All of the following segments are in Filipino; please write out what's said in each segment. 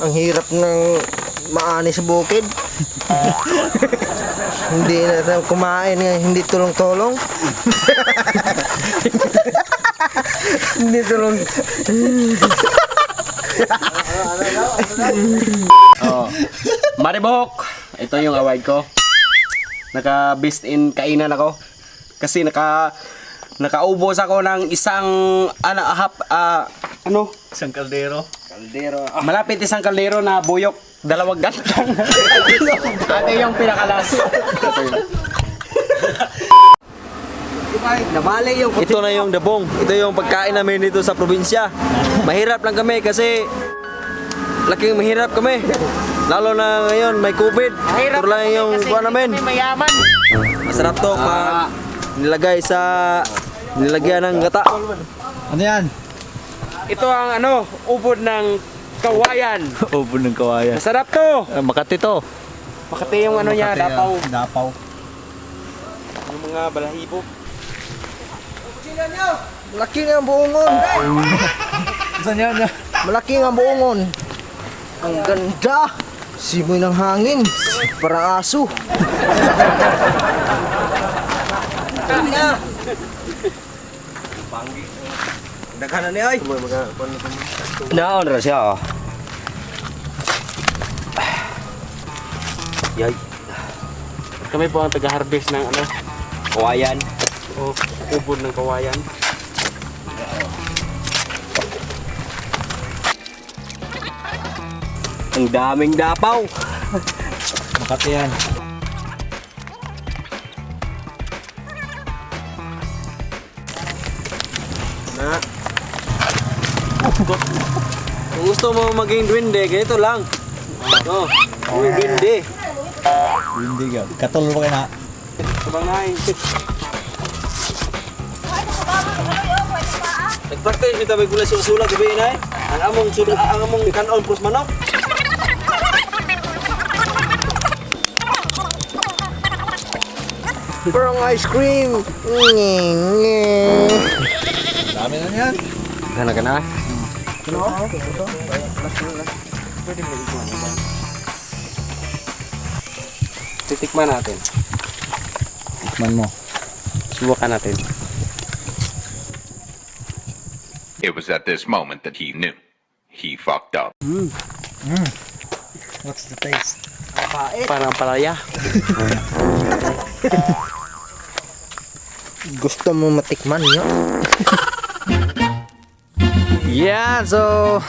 Ang hirap ng maani sa bukid. Hindi na kumain, hindi tulong-tulong. Hindi tulong. Oh. Maribok, ito yung award ko. Naka-best in kainan ako. Kasi nakaubos ako ng isang Isang kaldero. malapit isang kaldero na buyok, dalawang gantang. Ate yung pinakalas. Nabali yung Ito na yung dabong. Ito yung pagkain namin dito sa probinsya. Mahirap lang kami kasi laking mahirap kami. Lalo na ngayon may COVID. Ito lang yung buwan namin. Mayaman. Masarap to pag nilagyan ng gata. Ano yan? Ito ang ubod ng kawayan. Ubo ng kawayan. Masarap to. Makati to. Makati yung niya, dapaw. Dapaw. Yung mga balahibo. malaki nga ang buongon. Saan yan? Malaki nga ang buongon. Ang ganda. Simoy ng hangin. Parang aso. Daghanan ni ay. Naon ra siya. Yay. Kami po ang taga-harvest ng Kawayan. o ubod ng kawayan. Ang daming dapaw. Makati yan. Na. Kung gusto mo maging duwende, ganito lang. Oh, maging duwende. Hindi ka. Katol mo kayo na. Sabangay. Nag-practice kita may gulay sulat gabi na ang among kanon pros manok. Parang ice cream. Dami na yan. Gana. Titikman natin. Tikman mo. Subukan natin. It was at this moment that he knew. He fucked up. What's the taste? Parang palaya. Gusto mo matikman yun? Yeah, so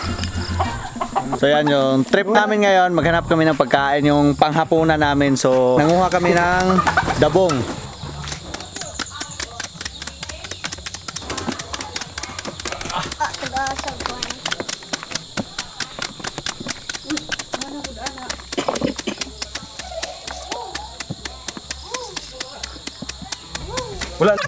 yan yung trip namin ngayon. Maghanap kami ng pagkain, yung panghapunan namin. So nanguha kami ng dabong. Wala.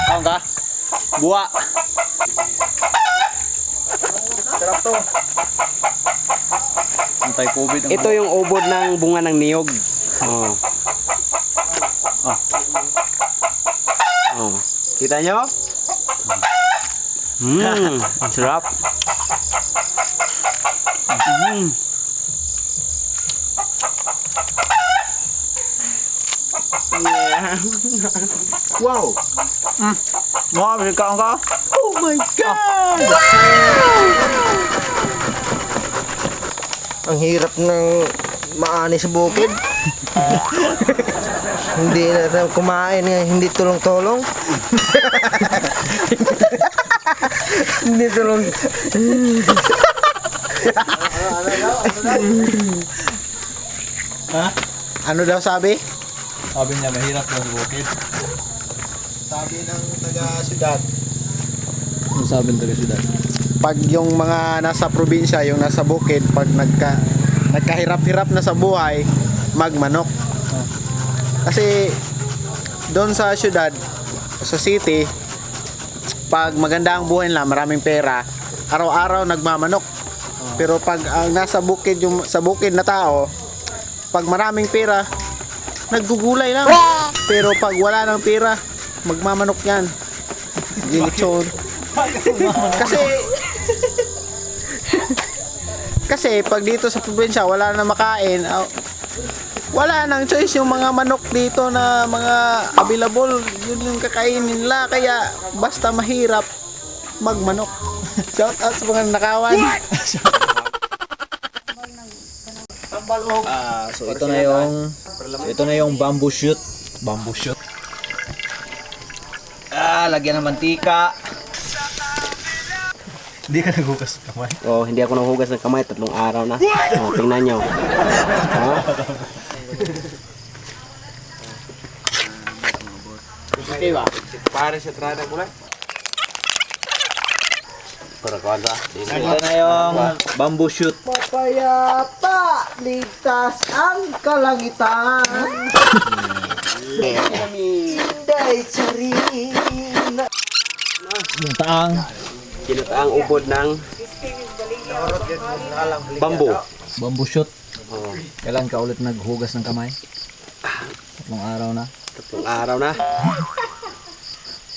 Tahu ka? Buwa. Sarap to. Anti-COVID. Ito yung ubod ng bunga ng niyog. Oh. Oh. Kita nyo? Ang sarap. Wow! Wow, kaon ka? Oh my God! Ang hirap ng maani sa bukid. Hindi na kumain, hindi tulong-tulong. Hindi tulong. Ha? Ano daw sabi? Sabi niya mahirap yung bukid. Sabi ng taga-syudad. Ano sabi ng taga-syudad? Pag yung mga nasa probinsya, yung nasa bukid, pag nagkahirap-hirap na sa buhay, magmanok. Kasi doon sa syudad, sa city, pag maganda ang buhay nila, maraming pera, araw-araw nagmamanok. Pero pag ang nasa bukid, yung sa bukid na tao, pag maraming pera, naggugulay lang. Pero pag wala ng pera, magmamanok yan. Gilitsyon. Kasi pag dito sa probinsya wala na makain, wala nang choice yung mga manok dito na mga available, yun yung kakainin nila, kaya basta mahirap magmanok. Shout out sa mga nakawan. So ito na yung bamboo shoot. Bamboo shoot. Lagyan ng mantika. Hindi ka nagugas ng kamay. Oh, hindi ako nahugas ng kamay 3 araw na. Oh, tingnan nyo. Oh. Okay ba? Pare sa trada ko lang. Para kuadra. Ito na yung bamboo shoot. Mapayapa, ligtas ang kalangitan. Inday sarina. Taang. Kinataang ubod ng bamboo. Bamboo shoot. Kailan ka ulit naghugas ng kamay? 3 araw na. 3 araw na.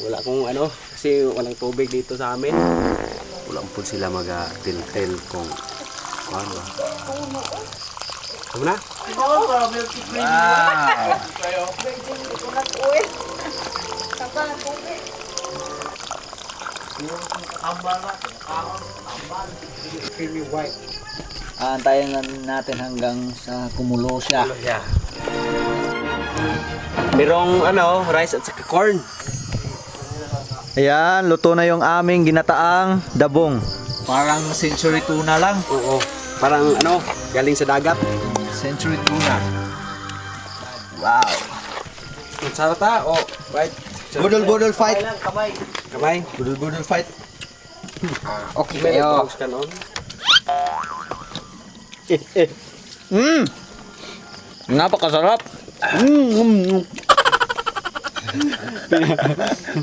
Wala kong ano, kasi walang tubig dito sa amin. Wala po sila mag-tiltel kung ano ba. Ano na? Antayin natin hanggang sa kumulo siya. Merong ano, rice at saka corn. Ayan, luto na yung aming ginataang dabong. Parang century tuna lang. Oo. Parang ano, galing sa dagat. Century tuna. Wow. Ang sarap ta. Oh, right. Budol fight. Kamay. Budol fight. Okay kayo. Napakasarap.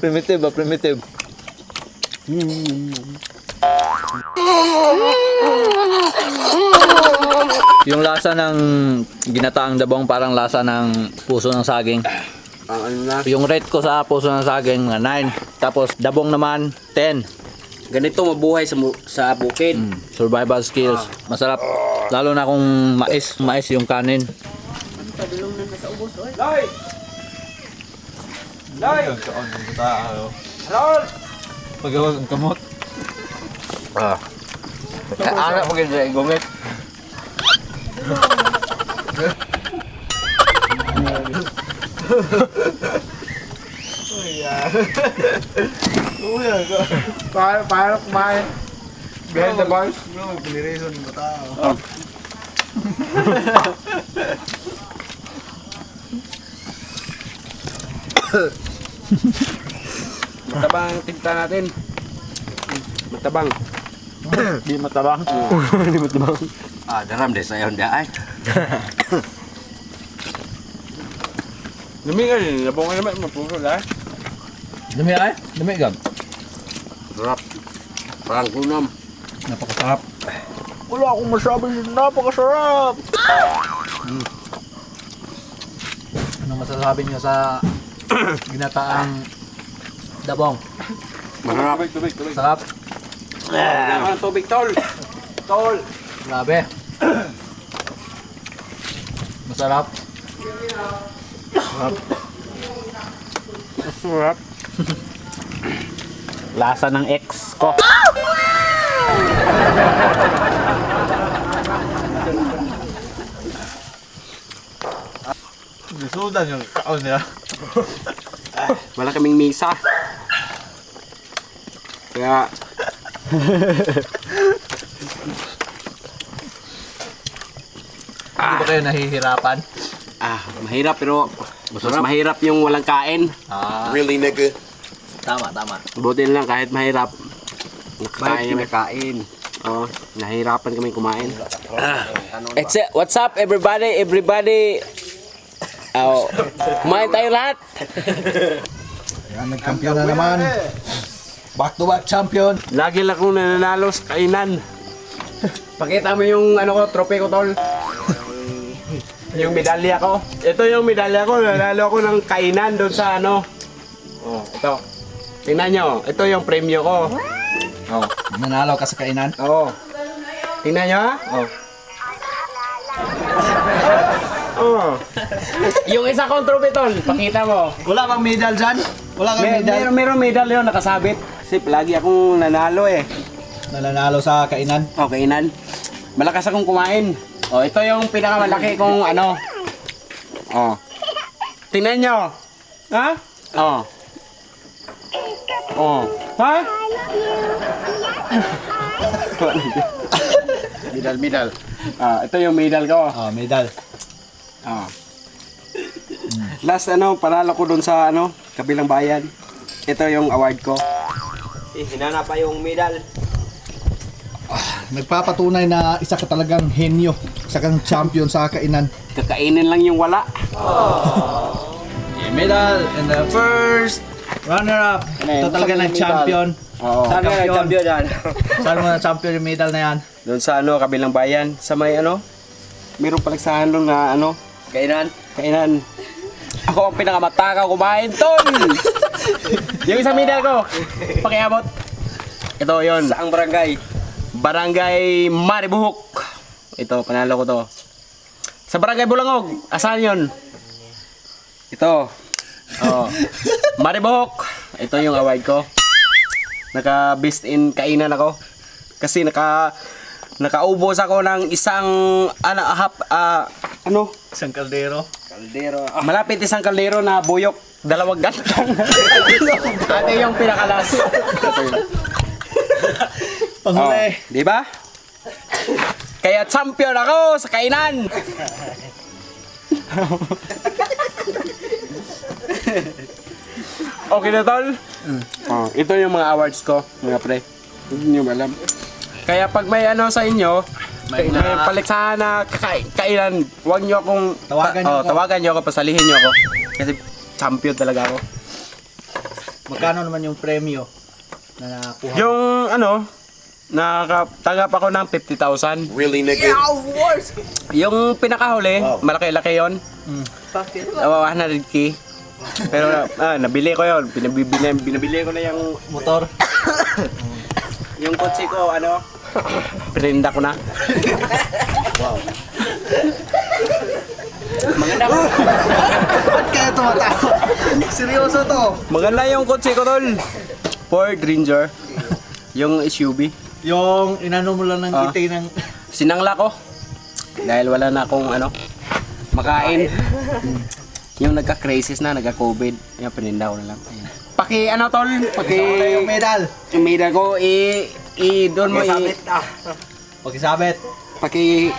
Primitive ba? Primitive. Yung lasa ng ginataang dabong parang lasa ng puso ng saging. Ang ano na. Yung rate ko sa puso ng saging 9. Tapos dabong naman 10. Ganito mabuhay sa bukid. Survival skills. Masarap. Lalo na kung mais yung kanin. Loy! Loy! Pagawag ang kamot. Anak mo ganda gumit. Paano kumain? Behind the bars? No, pinirason mo tao. Matabang ang tinta natin. Matabang. Di matabang. Hindi matabang. Daram deh saya Honda ay. Lumi ka rin. Labong ka naman. Mapuso na. Dami ay? Dami gab. Sarap. Parang kunam. Napakasarap. Wala akong masabi, napakasarap. Ano masasabi niyo sa ginataang dabong? Masarap. Sarap. Ang tubig, tol. Tol. Grabe. Masarap. Masarap. Lasa ng ex ko. Sudan yung kaon niya. Wala kaming misa. Kaya Hindi ba kayo nahihirapan? mahirap pero mas mahirap yung walang kain. Really nigga. Tama. Buti na lang kahit mahirap. Nakakain kami. Kain. Oh, nahihirapan kami kumain. What's up everybody? Everybody Oh, kumain tayo lahat. Yan, nagkampiyon na naman. Back to back champion. Lagi lang akong nananalo sa kainan. Pakita mo yung ano ko, trophy ko, tol. Yung medalya ko. Ito yung medalya ko. Nanalo ako ng kainan doon sa ano. Oh, ito. Tingnan nyo. Ito yung premyo ko. Oh. Nanalo ka sa kainan. Oo. Tingnan nyo, ha? Oh. Oh. Yung isa kong trophy, tol. Pakita mo. Wala kang medal dyan? Wala kang medal? Meron medal yun, nakasabit. Kasi lagi akong nanalo eh. Nananalo sa kainan. O, kainan. Malakas akong kumain. O, ito yung pinakamalaki kong ano. O. Tingnan nyo. Ha? O. O. Ha? Medal. Ah, ito yung medal ko. Medal. Ah. Last ano, panalo ko dun sa ano, kabilang bayan. Ito yung award ko. Hinanap pa yung medal. Nagpapatunay na isa ka talagang henyo. Isa kang champion sa kainan. Kakainin lang yung wala. Medal and the first runner-up. Ito talaga ng champion. Oo. Saan ka nag-champion yan? Saan mo na champion yung medal na yan? Doon sa ano, kabilang bayan. Sa may ano, mayroong palagsahan doon na ano, Kainan? kainan. Ako ang pinakamatakaw kumain, tol! Yung isang medal ko, pakiabot. Ito yon. Saang barangay? Barangay Maribuhok. Ito, panalo ko to. Sa Barangay Bulangog, asan yon? Ito. Oh. Maribuhok. Ito yung award ko. Naka-best in kainan ako. Kasi nakaubos ako ng isang ano? Isang kaldero. Kaldero. Malapit isang kaldero na buyok. Dalawang gantang. Ate yung pinakalas. Panghuli. Di ba? Kaya champion ako sa kainan. Okay na, tol? Oh, ito yung mga awards ko, mga pre. Hindi nyo alam. Kaya pag may ano sa inyo, may paliksahan na kainan, huwag nyo akong tawagan nyo ako, pasalihin nyo ako. Kasi champion talaga ako. Magkano naman yung premyo na nakuha? Yung ano, nakatanggap ako ng 50,000. Really, nigga? Yung pinakahuli, malaki-laki yun. 100k. Pero nabili ko yun. Binabili ko na yung Motor. yung kotse ko, ano, pininda ko na. Maganda ko. Ba't kaya tumatawa? Seryoso to. Maganda yung kotse ko, tol. Ford Ranger. Yung SUV. Yung inano mo lang ng kitay ng... Sinangla ko. Dahil wala na akong ano, makain. Yung nagka-crisis na, nagka-COVID. Yung pininda ko na lang. Ayan. Paki ano, tol? Paki... Yung medal. Yung medal ko, doon mo Pagkisabit. paki...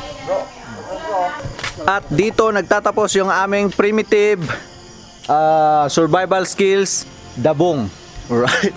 At dito nagtatapos yung aming primitive survival skills, dabong. Alright.